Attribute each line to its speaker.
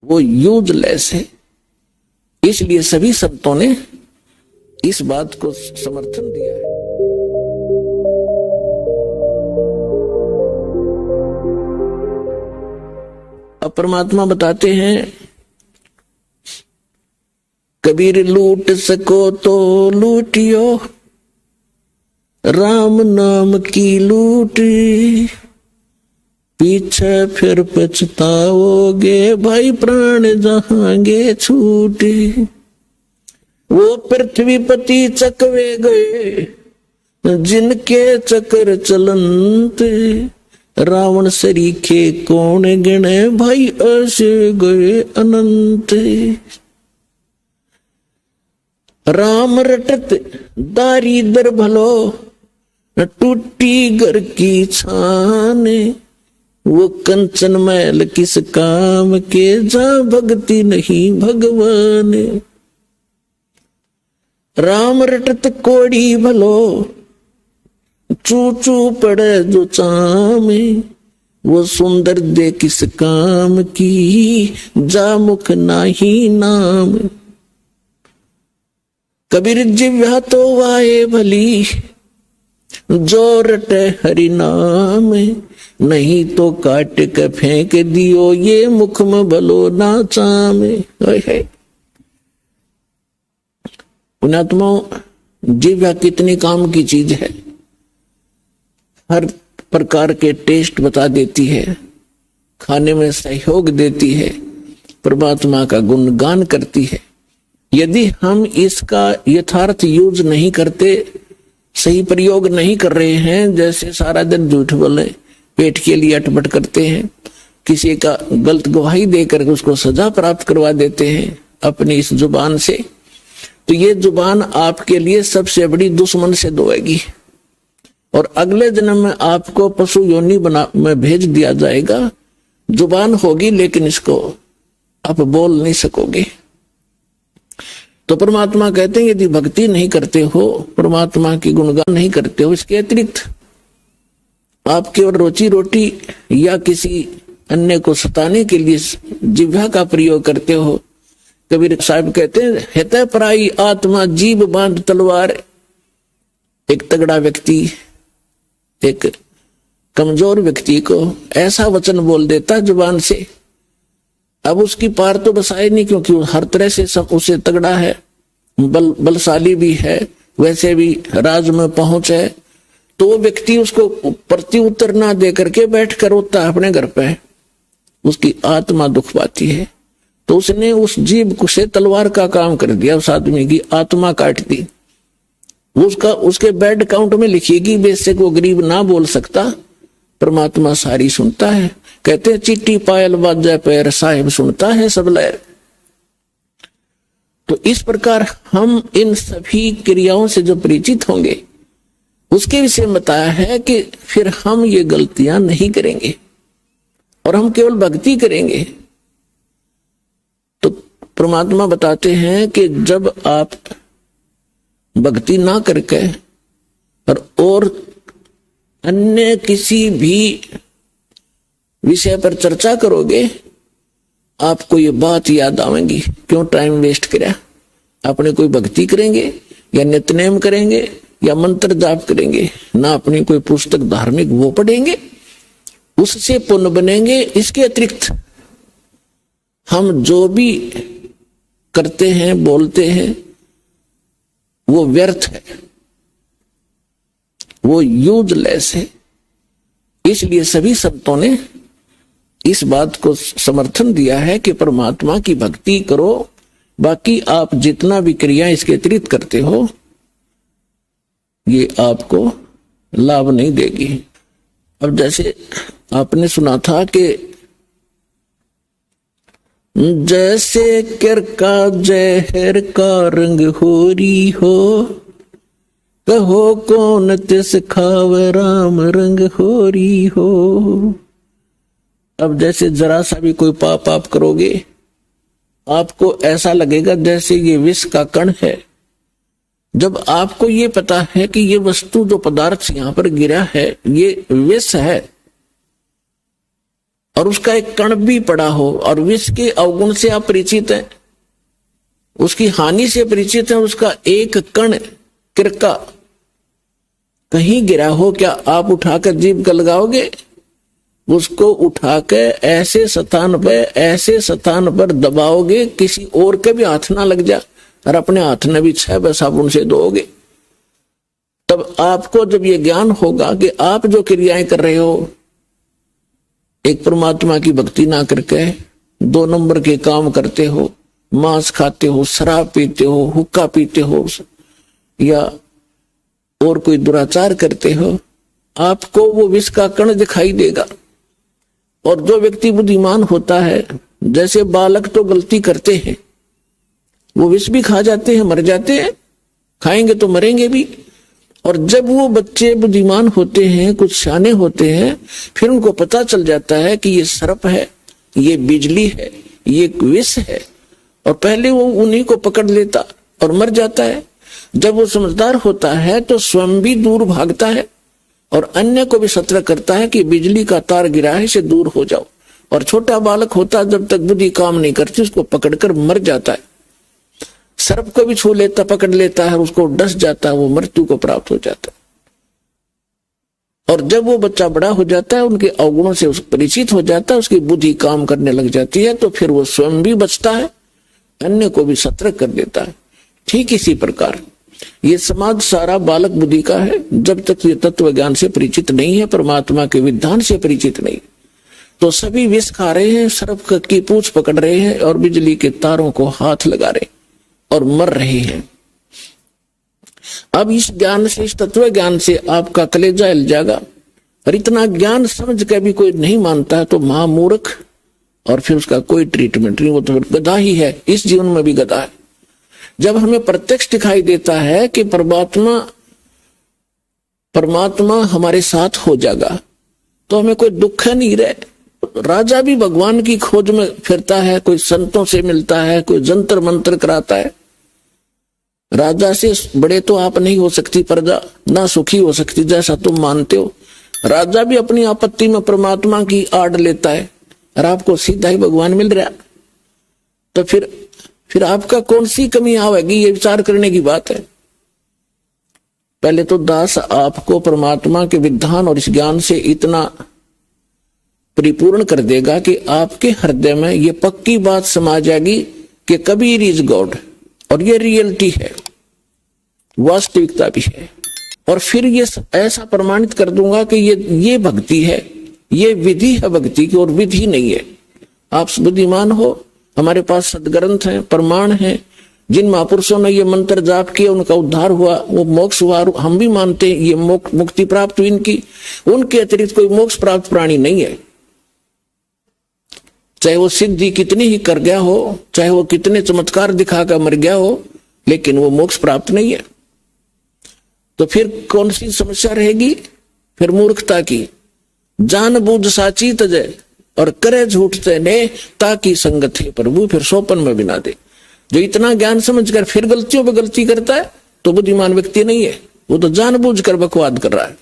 Speaker 1: वो यूजलेस है। इसलिए सभी संतों ने इस बात को समर्थन दिया है। अब परमात्मा बताते हैं, कबीर लूट सको तो लूटियो, राम नाम की लूट, पीछे फिर पछताओगे, भाई प्राण जहांगे छूट। वो पृथ्वीपति चकवे गए, जिनके चक्र चलंत, रावण सरीखे कौन गिने, भाई ऐसे गए अनंत। राम रटत दारिदर भलो, टूटी घर की छान, वो कंचन मैल किस काम के, जा भक्ति नहीं भगवान। राम रटत कोड़ी भलो, चू चू पड़े जो चामे, वो सुंदर दे किस काम की, जा मुख नाही नाम। कबीर जिव्या तो वाए भली, जो रटे हरि नाम, नहीं तो काट के फेंक दियो, ये मुख में भलो ना चामे। पुण्यात्माओं, जिव्या कितनी काम की चीज है। हर प्रकार के टेस्ट बता देती है, खाने में सहयोग देती है, परमात्मा का गुणगान करती है। यदि हम इसका यथार्थ यूज नहीं करते, सही प्रयोग नहीं कर रहे हैं, जैसे सारा दिन झूठ बोले, पेट के लिए अटपट करते हैं, किसी का गलत गवाही देकर उसको सजा प्राप्त करवा देते हैं अपनी इस जुबान से, तो ये जुबान आपके लिए सबसे बड़ी दुश्मन से दोएगी। और अगले जन्म में आपको पशु योनि में भेज दिया जाएगा। जुबान होगी लेकिन इसको आप बोल नहीं सकोगे। तो परमात्मा कहते हैं, यदि भक्ति नहीं करते हो, परमात्मा की गुणगान नहीं करते हो, इसके अतिरिक्त आप केवल रोजी रोटी या किसी अन्य को सताने के लिए जिह्वा का प्रयोग करते हो। कबीर साहब कहते हैं, हितै पराई आत्मा जीभ बांध तलवार। एक तगड़ा व्यक्ति एक कमजोर व्यक्ति को ऐसा वचन बोल देता जुबान से, अब उसकी पार तो बसाए नहीं, क्योंकि वो हर तरह से सब उसे तगड़ा है, बलशाली भी है, वैसे भी राज में पहुंच है। तो वो व्यक्ति उसको प्रति उत्तर ना दे करके बैठ कर रोता है अपने घर पे, उसकी आत्मा दुख पाती है। तो उसने उस जीभ से तलवार का काम कर दिया, उस आदमी की आत्मा काट दी। उसके बैड अकाउंट में लिखिएगी, बेशक वो गरीब ना बोल सकता, परमात्मा सारी सुनता है। कहते हैं, चिट्ठी पायल बाजा पैर, साहिब सुनता है सब लहर। तो इस प्रकार हम इन सभी क्रियाओं से जो परिचित होंगे, उसके विषय में बताया है कि फिर हम ये गलतियां नहीं करेंगे और हम केवल भक्ति करेंगे। तो परमात्मा बताते हैं कि जब आप भक्ति ना करके और अन्य किसी भी विषय पर चर्चा करोगे, आपको ये बात याद आवेगी, क्यों टाइम वेस्ट किया। अपने कोई भक्ति करेंगे या नित्यनेम करेंगे या मंत्र जाप करेंगे, ना अपनी कोई पुस्तक धार्मिक वो पढ़ेंगे, उससे पुण्य बनेंगे। इसके अतिरिक्त हम जो भी करते हैं, बोलते हैं, वो व्यर्थ है, वो यूजलेस है। इसलिए सभी संतों ने इस बात को समर्थन दिया है कि परमात्मा की भक्ति करो, बाकी आप जितना भी क्रिया इसके अतिरिक्त करते हो, ये आपको लाभ नहीं देगी। अब जैसे आपने सुना था कि जैसे कर का जहर का रंग होरी हो, कहो कौन तिस खाव राम रंग होरी हो। अब जैसे जरा सा भी कोई पाप आप करोगे, आपको ऐसा लगेगा जैसे ये विष का कण है। जब आपको ये पता है कि ये वस्तु जो पदार्थ यहां पर गिरा है ये विष है, और उसका एक कण भी पड़ा हो और विष के अवगुण से आप परिचित हैं, उसकी हानि से परिचित हैं, उसका एक कण किरका कहीं गिरा हो, क्या आप उठाकर जीभ का लगाओगे? उसको उठाकर ऐसे स्थान पर दबाओगे, किसी और के भी हाथ ना लग जा, और अपने हाथ में भी 6 साबुन से धोओगे। तब आपको जब ये ज्ञान होगा कि आप जो क्रियाएं कर रहे हो, एक परमात्मा की भक्ति ना करके 2 नंबर के काम करते हो, मांस खाते हो, शराब पीते हो, हुक्का पीते हो, या और कोई दुराचार करते हो, आपको वो विष का कण दिखाई देगा। और जो व्यक्ति बुद्धिमान होता है, जैसे बालक तो गलती करते हैं, वो विष भी खा जाते हैं, मर जाते हैं, खाएंगे तो मरेंगे भी। और जब वो बच्चे बुद्धिमान होते हैं, कुछ शाने होते हैं, फिर उनको पता चल जाता है कि ये सर्प है, ये बिजली है, ये विष है, और पहले वो उन्हीं को पकड़ लेता और मर जाता है। जब वो समझदार होता है तो स्वयं भी दूर भागता है और अन्य को भी सतर्क करता है कि बिजली का तार गिरा है, इसे दूर हो जाओ। और छोटा बालक होता है, जब तक बुद्धि काम नहीं करती, उसको पकड़कर मर जाता है। सर्प को भी छू लेता, पकड़ लेता है, उसको डस जाता है, वो मृत्यु को प्राप्त हो जाता है। और जब वो बच्चा बड़ा हो जाता है, उनके अवगुणों से परिचित हो जाता है, उसकी बुद्धि काम करने लग जाती है, तो फिर वो स्वयं भी बचता है, अन्य को भी सतर्क कर देता है। ठीक इसी प्रकार ये समाज सारा बालक बुद्धि का है। जब तक ये तत्व ज्ञान से परिचित नहीं है, परमात्मा के विधान से परिचित नहीं, तो सभी विष खा रहे हैं, सर्प की पूंछ पकड़ रहे हैं और बिजली के तारों को हाथ लगा रहे और मर रहे हैं। अब इस ज्ञान से, इस तत्व ज्ञान से आपका कलेजा हिल जाएगा। और इतना ज्ञान समझ के भी कोई नहीं मानता है तो महामूर्ख, और फिर उसका कोई ट्रीटमेंट नहीं, वो तो गधा ही है, इस जीवन में भी गधा है। जब हमें प्रत्यक्ष दिखाई देता है कि परमात्मा हमारे साथ हो जाएगा, तो हमें कोई दुख नहीं रहे। राजा भी भगवान की खोज में फिरता है, कोई संतों से मिलता है, कोई जंतर मंत्र कराता है। राजा से बड़े तो आप नहीं हो सकती प्रजा, ना सुखी हो सकती जैसा तुम मानते हो। राजा भी अपनी आपत्ति में परमात्मा की आड़ लेता है, और आपको सीधा ही भगवान मिल रहा, तो फिर आपका कौन सी कमी आवेगी, ये विचार करने की बात है। पहले तो दास आपको परमात्मा के विधान और इस ज्ञान से इतना परिपूर्ण कर देगा कि आपके हृदय में ये पक्की बात समा जाएगी कि कबीर इज गॉड, और ये रियलिटी है, वास्तविकता भी है। और फिर ये ऐसा प्रमाणित कर दूंगा कि ये भक्ति है, ये विधि है भक्ति की, और विधि नहीं है। आप बुद्धिमान हो, हमारे पास सदग्रंथ हैं, प्रमाण हैं, जिन महापुरुषों ने ये मंत्र जाप किया उनका उद्धार हुआ, वो मोक्ष हुआ, हम भी मानते हैं ये मुक्ति प्राप्त हुई इनकी। उनके अतिरिक्त कोई मोक्ष प्राप्त प्राणी नहीं है। चाहे वो सिद्धि कितनी ही कर गया हो, चाहे वो कितने चमत्कार दिखाकर मर गया हो, लेकिन वो मोक्ष प्राप्त नहीं है। तो फिर कौन सी समस्या रहेगी? फिर मूर्खता की। जान बूझ साची तजय और करे झूठ ने, ताकि संगत है प्रभु, फिर सोपन में बिना दे। जो इतना ज्ञान समझकर फिर गलतियों पे गलती करता है तो बुद्धिमान व्यक्ति नहीं है, वो तो जानबूझकर बकवाद कर रहा है।